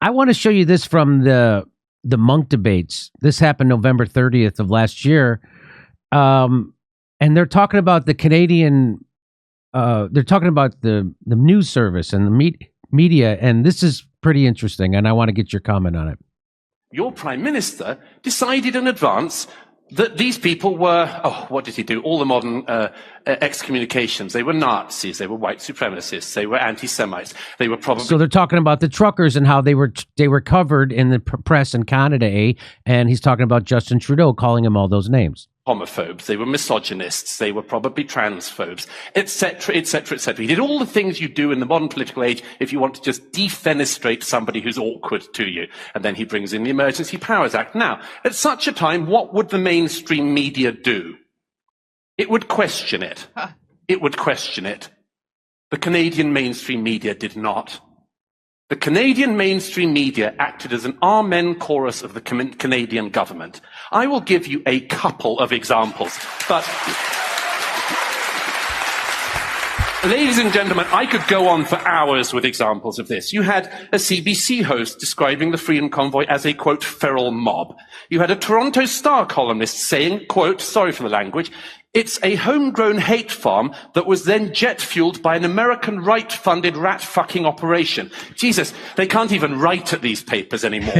I want to show you this from the Monk debates. This happened November 30th of last year. And they're talking about the Canadian, they're talking about the news service and the media, and this is pretty interesting, and I want to get your comment on it. Your Prime Minister decided in advance that these people were, what did he do? All the modern excommunications. They were Nazis, they were white supremacists, they were anti-Semites, they were probably... So they're talking about the truckers and how they were covered in the press in Canada, and he's talking about Justin Trudeau calling him all those names. Homophobes, they were misogynists, they were probably transphobes, etc., etc., etc. He did all the things you do in the modern political age if you want to just defenestrate somebody who's awkward to you. And then he brings in the Emergency Powers Act. Now, at such a time, what would the mainstream media do? It would question it. It would question it. The Canadian mainstream media did not. The Canadian mainstream media acted as an amen chorus of the Canadian government. I will give you a couple of examples, but ladies and gentlemen, I could go on for hours with examples of this. You had a CBC host describing the Freedom Convoy as a, quote, feral mob. You had a Toronto Star columnist saying, quote, sorry for the language, it's a homegrown hate farm that was then jet-fueled by an American right-funded rat-fucking operation. Jesus, they can't even write at these papers anymore.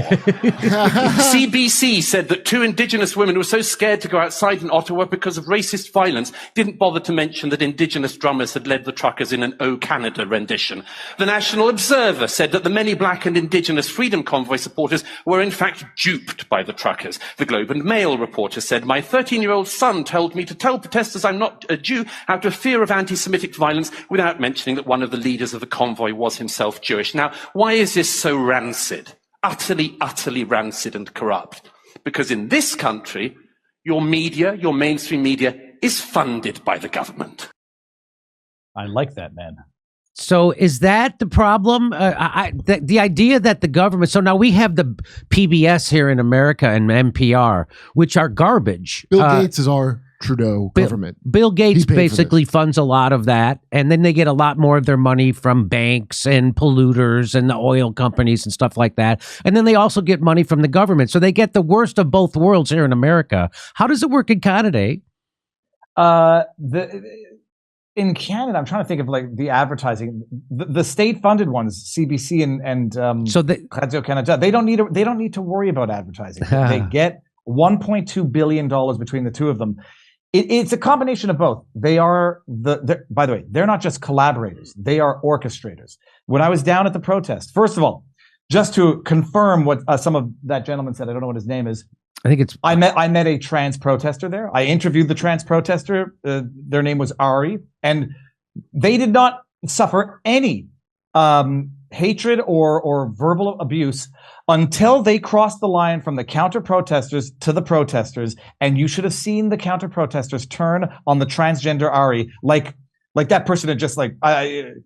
CBC said that 2 Indigenous women were so scared to go outside in Ottawa because of racist violence, didn't bother to mention that Indigenous drummers had led the truckers in an O Canada rendition. The National Observer said that the many black and Indigenous Freedom Convoy supporters were in fact duped by the truckers. The Globe and Mail reporter said, my 13-year-old son told me to tell protesters I'm not a Jew out of fear of anti-Semitic violence, without mentioning that one of the leaders of the convoy was himself Jewish. Now, why is this so rancid? Utterly, utterly rancid and corrupt. Because in this country, your media, your mainstream media, is funded by the government. I like that, man. So is that the problem? The idea that the government... So now we have the PBS here in America and NPR, which are garbage. Bill Gates is our Trudeau government. Bill Gates basically funds a lot of that, and then they get a lot more of their money from banks and polluters and the oil companies and stuff like that. And then they also get money from the government. So they get the worst of both worlds here in America. How does it work in Canada? In Canada, I'm trying to think of like the advertising, the state-funded ones, CBC and Radio Canada. They don't need to worry about advertising. They get $1.2 billion between the two of them. It's a combination of both. They are by the way, they're not just collaborators; they are orchestrators. When I was down at the protest, first of all, just to confirm what some of that gentleman said, I don't know what his name is. I think it's. I met a trans protester there. I interviewed the trans protester. Their name was Ari, and they did not suffer any hatred or verbal abuse until they crossed the line from the counter protesters to the protesters. And you should have seen the counter protesters turn on the transgender Ari like that person had just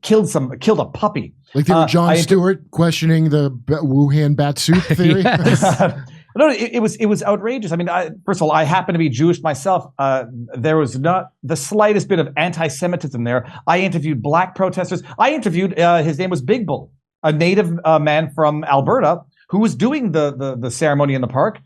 killed a puppy. Like they were Jon Stewart questioning the Wuhan bat soup theory. No, it was outrageous. I mean, first of all, I happen to be Jewish myself. There was not the slightest bit of anti-Semitism there. I interviewed black protesters. I interviewed his name was Big Bull, a native man from Alberta who was doing the ceremony in the park.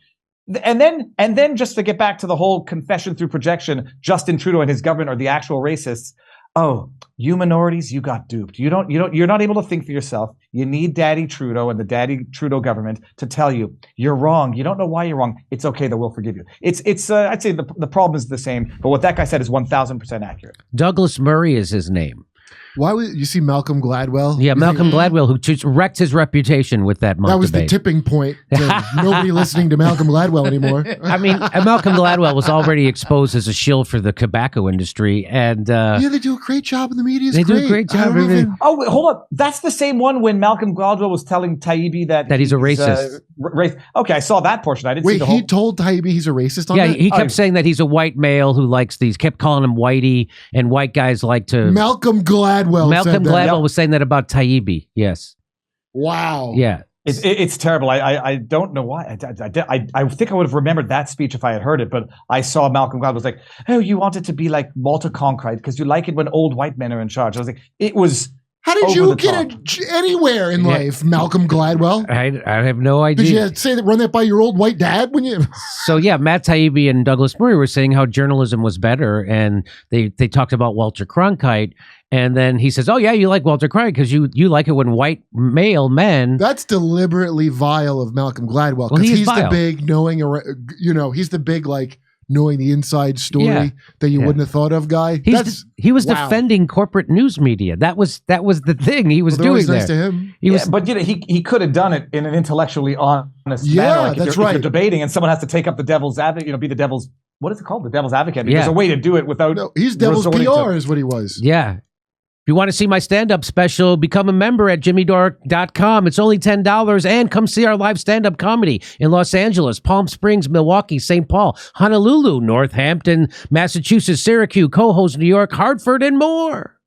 And then just to get back to the whole confession through projection, Justin Trudeau and his government are the actual racists. Oh, you minorities, you got duped. You're not able to think for yourself. You need Daddy Trudeau and the Daddy Trudeau government to tell you you're wrong. You don't know why you're wrong. It's okay, that we'll forgive you. It's I'd say the problem is the same, but what that guy said is 1,000% accurate. Douglas Murray is his name. Why would you see Malcolm Gladwell? Yeah, Malcolm Gladwell, who just wrecked his reputation with that mock That was debate. the tipping point to nobody listening to Malcolm Gladwell anymay. I mean, Malcolm Gladwell was already exposed as a shill for the tobacco industry, and yeah, they do a great job in the media. They do a great job. Oh, wait, hold on. That's the same one when Malcolm Gladwell was telling Taibbi that he's a racist. Okay, I saw that portion. I didn't see the whole... he told Taibbi he's a racist on that? Yeah, he kept saying that he's a white male who likes these, kept calling him whitey, and white guys like to... Malcolm Gladwell was saying that about Taibbi, yes. Wow. Yeah. It's terrible. I don't know why. I think I would have remembered that speech if I had heard it, but I saw Malcolm Gladwell was like, oh, you want it to be like Malta Concrete because you like it when old white men are in charge. I was like, it was How did Over you the get top. anywhere in life, Malcolm Gladwell? I have no idea. Did you say that, run that by your old white dad when you? So yeah, Matt Taibbi and Douglas Murray were saying how journalism was better, and they talked about Walter Cronkite, and then he says, "Oh yeah, you like Walter Cronkite because you like it when white male men." That's deliberately vile of Malcolm Gladwell because he's the big knowing, he's the big like knowing the inside story that you wouldn't have thought of guy. He was defending corporate news media. That was the thing he was doing there. Nice to him. But he could have done it in an intellectually honest manner. Like that's if right. you're debating and someone has to take up the devil's advocate, be the devil's, what is it called? The devil's advocate. There's a way to do it without. No, he's devil's PR is what he was. Yeah. If you want to see my stand-up special, become a member at jimmydore.com. It's only $10, and come see our live stand-up comedy in Los Angeles, Palm Springs, Milwaukee, St. Paul, Honolulu, Northampton, Massachusetts, Syracuse, Cohoes, New York, Hartford, and more.